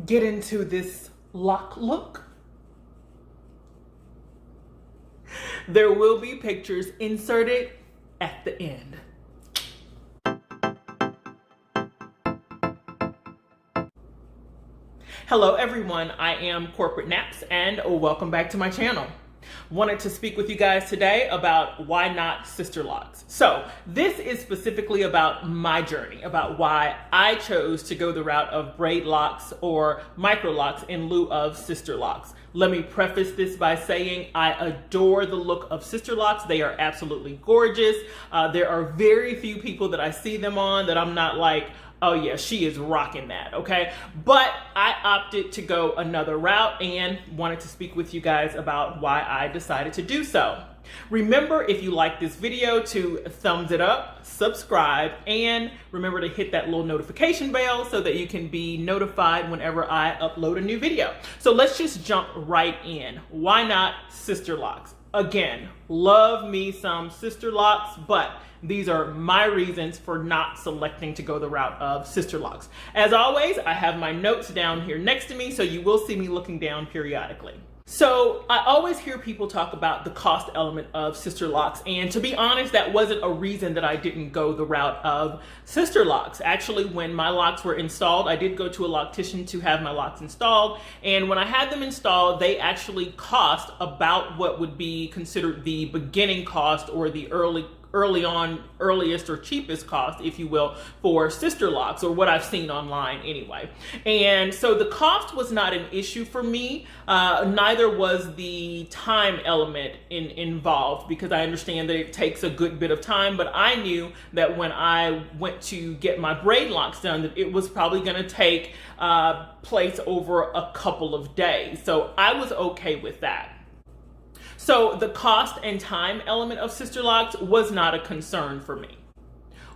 get into this lock look, there will be pictures inserted at the end. Hello everyone, I am Corporate Naps and welcome back to my channel. Wanted to speak with you guys today about why not sister locks. So this is specifically about my journey, about why I chose to go the route of braid locks or micro locks in lieu of sister locks. Let me preface this by saying I adore the look of sister locks. They are absolutely gorgeous. There are very few people that I see them on that I'm not like, oh yeah, she is rocking that, okay? But I opted to go another route and wanted to speak with you guys about why I decided to do so. Remember, if you like this video, to thumbs it up, subscribe, and remember to hit that little notification bell so that you can be notified whenever I upload a new video. So let's just jump right in. Why not sister locks? Again, love me some sister locks, but these are my reasons for not selecting to go the route of sister locks. As always, I have my notes down here next to me, so you will see me looking down periodically. So I always hear people talk about the cost element of sister locks, and to be honest, that wasn't a reason that I didn't go the route of sister locks. Actually, when my locks were installed, I did go to a loctician to have my locks installed, and when I had them installed, they actually cost about what would be considered the beginning cost or the earliest or cheapest cost, if you will, for sister locks, or what I've seen online anyway. And so the cost was not an issue for me. Neither was the time element involved, because I understand that it takes a good bit of time, but I knew that when I went to get my braid locks done, that it was probably gonna take place over a couple of days. So I was okay with that. So the cost and time element of sister locks was not a concern for me.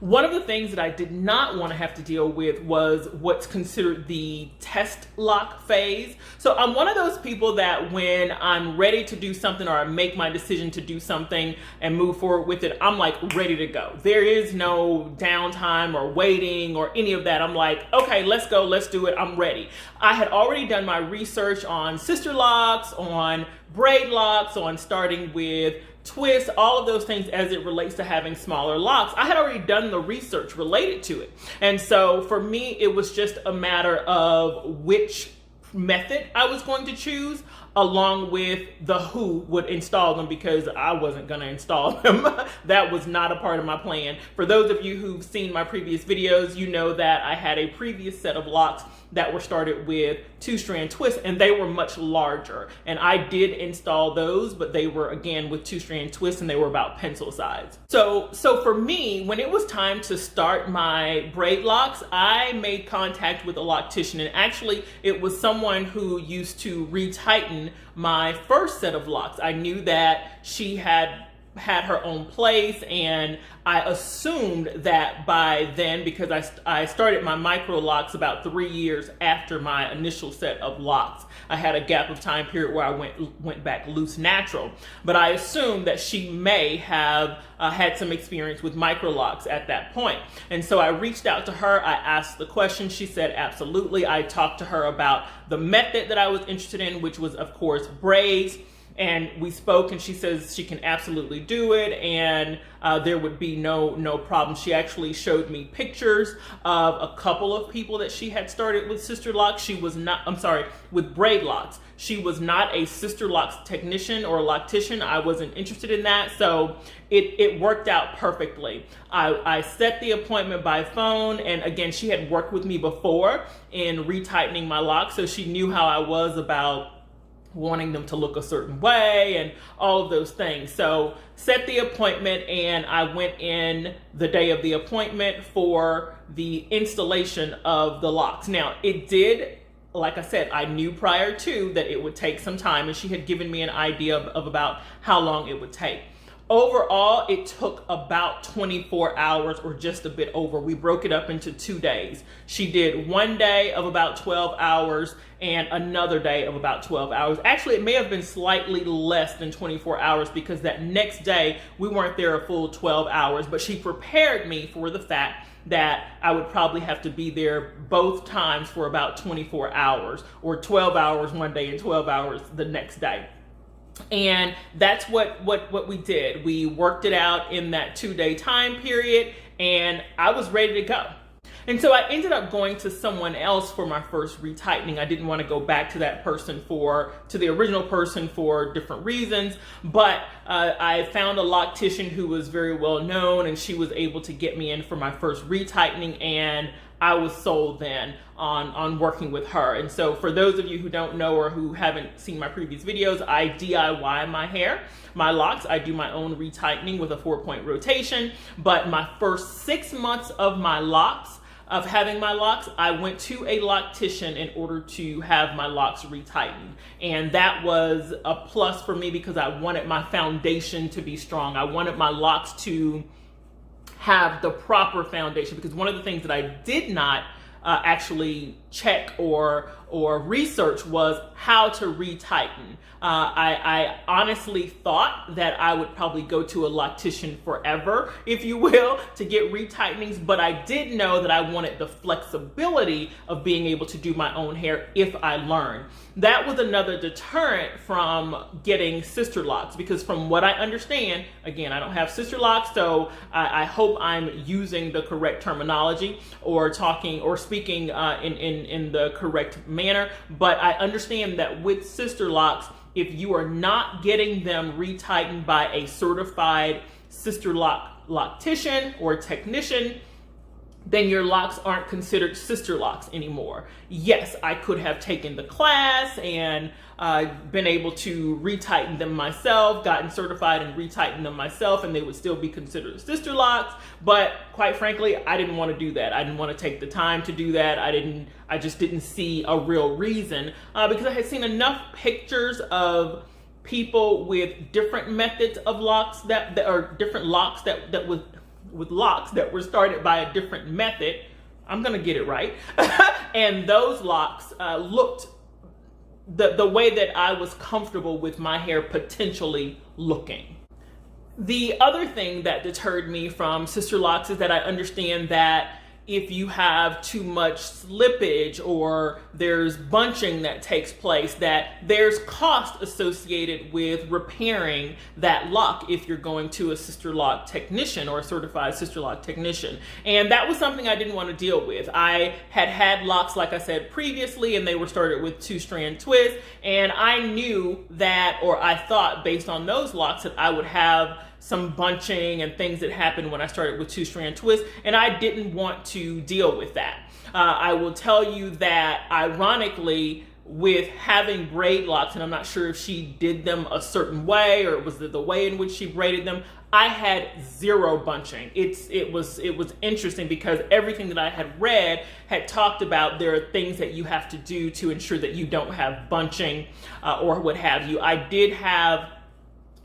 One of the things that I did not want to have to deal with was what's considered the test lock phase. So I'm one of those people that when I'm ready to do something, or I make my decision to do something and move forward with it, I'm like ready to go. There is no downtime or waiting or any of that. I'm like, okay, let's go, let's do it, I'm ready. I had already done my research on sister locks, on braid locks, on starting with twists, all of those things as it relates to having smaller locks. I had already done the research related to it. And so for me, it was just a matter of which method I was going to choose, along with the who would install them, because I wasn't going to install them. That was not a part of my plan. For those of you who've seen my previous videos, you know that I had a previous set of locks that were started with 2-strand twists, and they were much larger. And I did install those, but they were again with 2-strand twists, and they were about pencil size. So for me, when it was time to start my braid locks, I made contact with a loctician, and actually it was someone who used to retighten my first set of locks. I knew that she had her own place, and I assumed that by then, because I started my micro locks about 3 years after my initial set of locks. I had a gap of time period where I went back loose natural, but I assumed that she may have had some experience with micro locks at that point. And so I reached out to her, I asked the question, she said absolutely. I talked to her about the method that I was interested in, which was of course braids. And we spoke, and she says she can absolutely do it, and there would be no problem. She actually showed me pictures of a couple of people that she had started with sister locks. She was not, I'm sorry, with braid locks. She was not a sister locks technician or a loctician. I wasn't interested in that, so it worked out perfectly. I set the appointment by phone, and again, she had worked with me before in retightening my locks, so she knew how I was about wanting them to look a certain way and all of those things. So set the appointment, and I went in the day of the appointment for the installation of the locks. Now it did, like I said, I knew prior to that it would take some time, and she had given me an idea of about how long it would take. Overall, it took about 24 hours or just a bit over. We broke it up into 2 days. She did one day of about 12 hours and another day of about 12 hours. Actually, it may have been slightly less than 24 hours because that next day we weren't there a full 12 hours, but she prepared me for the fact that I would probably have to be there both times for about 24 hours, or 12 hours one day and 12 hours the next day. And that's what we did. We worked it out in that 2-day time period, and I was ready to go. And so I ended up going to someone else for my first retightening. I didn't want to go back to that person to the original person for different reasons, but I found a loctician who was very well known, and she was able to get me in for my first retightening, and I was sold then on working with her. And so for those of you who don't know or who haven't seen my previous videos, I DIY my hair, my locks. I do my own retightening with a 4-point rotation. But my first 6 months of having my locks, I went to a loctician in order to have my locks retightened. And that was a plus for me because I wanted my foundation to be strong. I wanted my locks to have the proper foundation, because one of the things that I did not actually check or research was how to retighten. I honestly thought that I would probably go to a loctician forever, if you will, to get retightenings, but I did know that I wanted the flexibility of being able to do my own hair if I learned. That was another deterrent from getting Sisterlocks, because from what I understand, again, I don't have Sisterlocks, so I hope I'm using the correct terminology or talking or speaking in the correct manner, but I understand that with Sisterlocks, if you are not getting them retightened by a certified Sisterlock loctician or technician, then your locks aren't considered Sisterlocks anymore. Yes, I could have taken the class and been able to retighten them myself, gotten certified and retightened them myself, and they would still be considered Sisterlocks. But quite frankly, I didn't want to do that. I didn't want to take the time to do that. I just didn't see a real reason because I had seen enough pictures of people with different methods of locks that are different locks with locks that were started by a different method. I'm gonna get it right. And those locks looked the way that I was comfortable with my hair potentially looking. The other thing that deterred me from Sisterlocks is that I understand that if you have too much slippage or there's bunching that takes place, that there's cost associated with repairing that lock if you're going to a Sisterlock technician or a certified Sisterlock technician. And that was something I didn't want to deal with. I had locks, like I said previously, and they were started with 2-strand twists, and I knew that, or I thought based on those locks, that I would have some bunching and things that happened when I started with 2-strand twists, and I didn't want to deal with that. I will tell you that, ironically, with having braid locks, and I'm not sure if she did them a certain way or was it the way in which she braided them, I had zero bunching. It was interesting because everything that I had read had talked about there are things that you have to do to ensure that you don't have bunching or what have you. I did have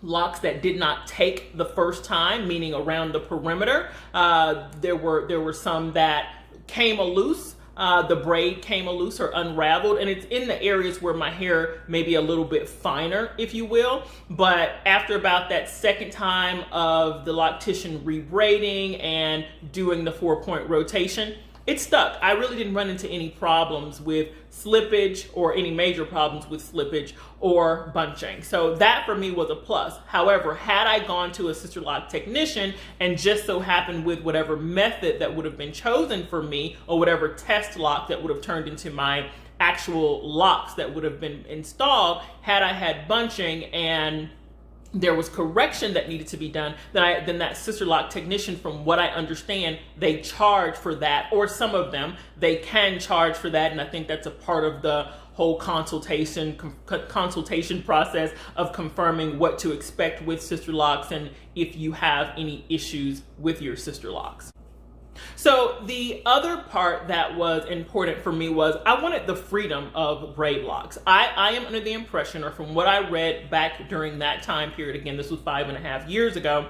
locks that did not take the first time, meaning around the perimeter. There were some that came loose. The braid came loose or unraveled, and it's in the areas where my hair may be a little bit finer, if you will. But after about that second time of the loctician rebraiding and doing the 4-point rotation, it stuck. I really didn't run into any problems with slippage or any major problems with slippage or bunching. So that for me was a plus. However, had I gone to a Sisterlock technician and just so happened with whatever method that would have been chosen for me or whatever test lock that would have turned into my actual locks that would have been installed, had I had bunching and there was correction that needed to be done, then that Sisterlock technician, from what I understand, they charge for that, or some of them, they can charge for that, and I think that's a part of the whole consultation process of confirming what to expect with Sisterlocks and if you have any issues with your Sisterlocks. So the other part that was important for me was I wanted the freedom of braid locks. I am under the impression, or from what I read back during that time period, again, this was 5.5 years ago,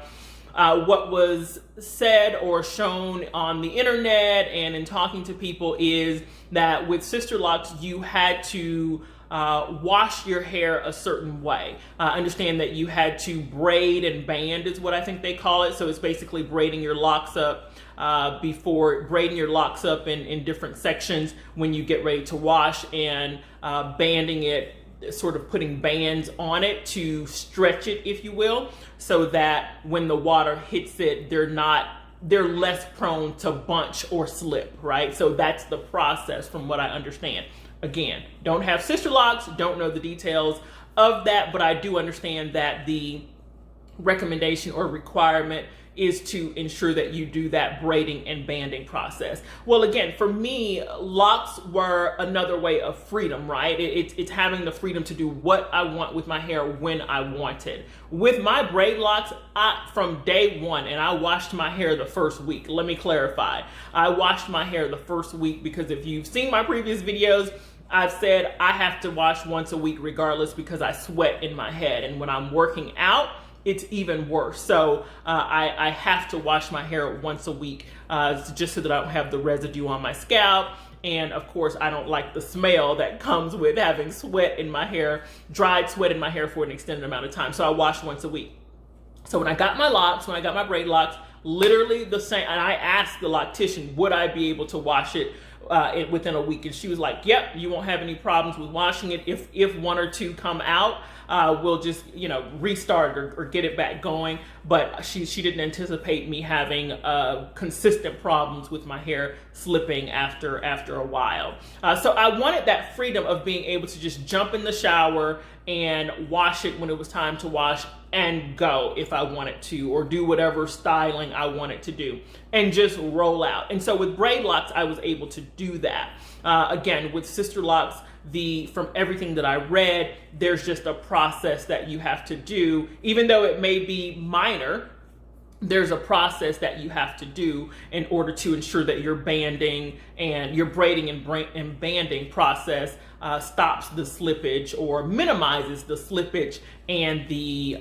what was said or shown on the internet and in talking to people is that with Sisterlocks, you had to wash your hair a certain way. Understand that you had to braid and band is what I think they call it. So it's basically braiding your locks up before braiding your locks up in different sections when you get ready to wash, and banding it, sort of putting bands on it to stretch it, if you will, so that when the water hits it, they're less prone to bunch or slip, right? So that's the process from what I understand. Again, don't have sister locks, don't know the details of that, but I do understand that the recommendation or requirement is to ensure that you do that braiding and banding process. Well, again, for me, locks were another way of freedom, right? It's having the freedom to do what I want with my hair when I want it. With my braid locks, from day one, and I washed my hair the first week. Let me clarify. I washed my hair the first week because if you've seen my previous videos, I've said I have to wash once a week regardless because I sweat in my head. And when I'm working out, it's even worse. So I have to wash my hair once a week just so that I don't have the residue on my scalp. And of course, I don't like the smell that comes with having sweat in my hair, dried sweat in my hair for an extended amount of time. So I wash once a week. So when I got my locks, when I got my braid locks, literally the same. And I asked the loctician, would I be able to wash it within a week? And she was like, yep, you won't have any problems with washing it. If one or two come out, we'll just, restart or get it back going. But she didn't anticipate me having consistent problems with my hair slipping after a while. So I wanted that freedom of being able to just jump in the shower and wash it when it was time to wash and go if I wanted to, or do whatever styling I wanted to do and just roll out. And so with braid locks, I was able to do that. Again, with sister locks, from everything that I read, there's just a process that you have to do, even though it may be minor. There's a process that you have to do in order to ensure that your banding and your braiding and banding process stops the slippage or minimizes the slippage and the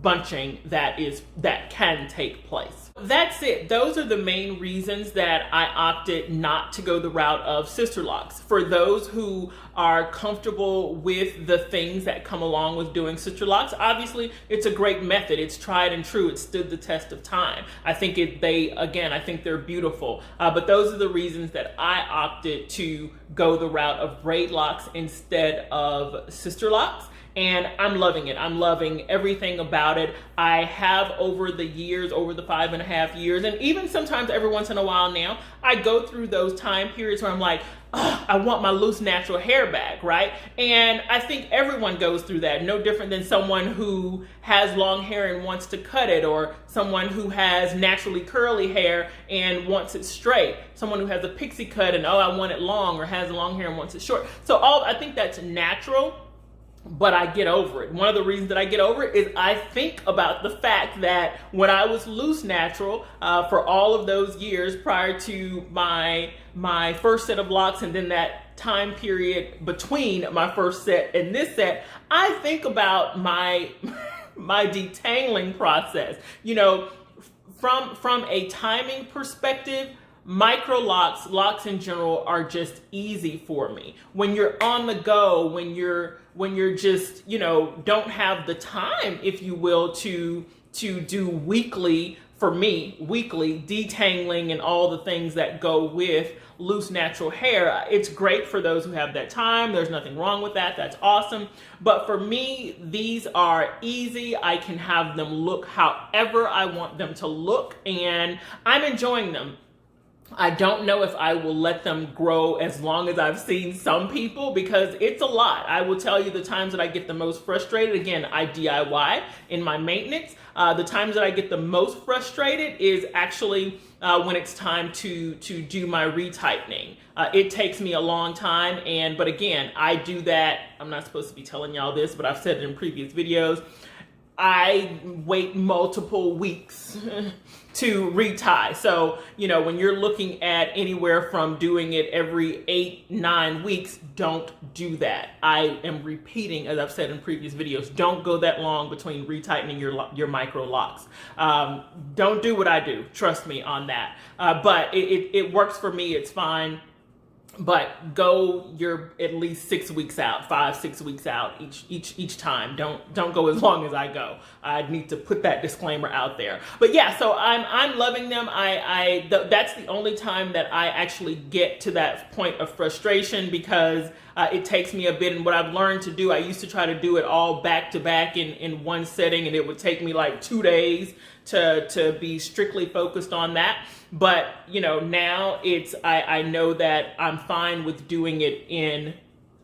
bunching that can take place. That's it. Those are the main reasons that I opted not to go the route of sister locks. For those who are comfortable with the things that come along with doing sister locks, obviously it's a great method. It's tried and true. It stood the test of time. I think I think they're beautiful. But those are the reasons that I opted to go the route of braid locks instead of sister locks. And I'm loving it. I'm loving everything about it. I have over the 5.5 years, and even sometimes every once in a while now, I go through those time periods where I'm like, I want my loose natural hair back, right? And I think everyone goes through that, no different than someone who has long hair and wants to cut it, or someone who has naturally curly hair and wants it straight, someone who has a pixie cut and, I want it long, or has long hair and wants it short. So I think that's natural. But I get over it. One of the reasons that I get over it is I think about the fact that when I was loose natural for all of those years prior to my first set of locks, and then that time period between my first set and this set, I think about my detangling process. From a timing perspective, micro locks in general are just easy for me. When you're on the go, when you're just, don't have the time, if you will, to do weekly detangling and all the things that go with loose natural hair. It's great for those who have that time. There's nothing wrong with that. That's awesome. But for me, these are easy. I can have them look however I want them to look, and I'm enjoying them. I don't know if I will let them grow as long as I've seen some people, because it's a lot. I will tell you the times that I get the most frustrated. Again, I DIY in my maintenance. The times that I get the most frustrated is actually when it's time to do my retightening. It takes me a long time, but again, I do that. I'm not supposed to be telling y'all this, but I've said it in previous videos. I wait multiple weeks to retie. So, when you're looking at anywhere from doing it every 8-9 weeks, don't do that. I am repeating, as I've said in previous videos, don't go that long between retightening your micro locks. Don't do what I do. Trust me on that. But it works for me. It's fine. but go your at least 6 weeks out, 5-6 weeks out each time. Don't go as long as I go. I need to put that disclaimer out there. But yeah, so I'm loving them. That's the only time that I actually get to that point of frustration, because it takes me a bit. And what I've learned to do, I used to try to do it all back to back in one setting, and it would take me like 2 days to be strictly focused on that. But now I know that I'm fine with doing it in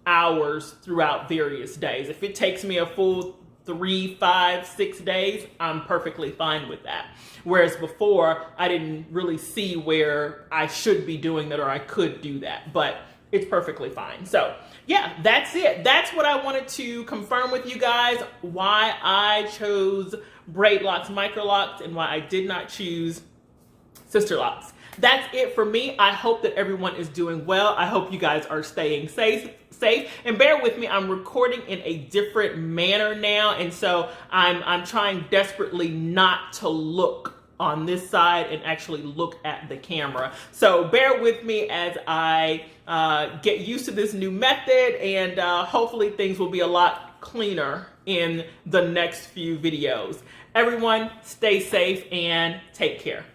hours throughout various days. If it takes me a full 3, 5, 6 days, I'm perfectly fine with that. Whereas before, I didn't really see where I should be doing that or I could do that, but it's perfectly fine. So yeah, that's it. That's what I wanted to confirm with you guys, why I chose braid locks, micro locks, and why I did not choose sister locks. That's it for me. I hope that everyone is doing well. I hope you guys are staying safe. And bear with me, I'm recording in a different manner now, and so I'm trying desperately not to look on this side and actually look at the camera. So bear with me as I get used to this new method, and hopefully things will be a lot cleaner in the next few videos. Everyone, stay safe and take care.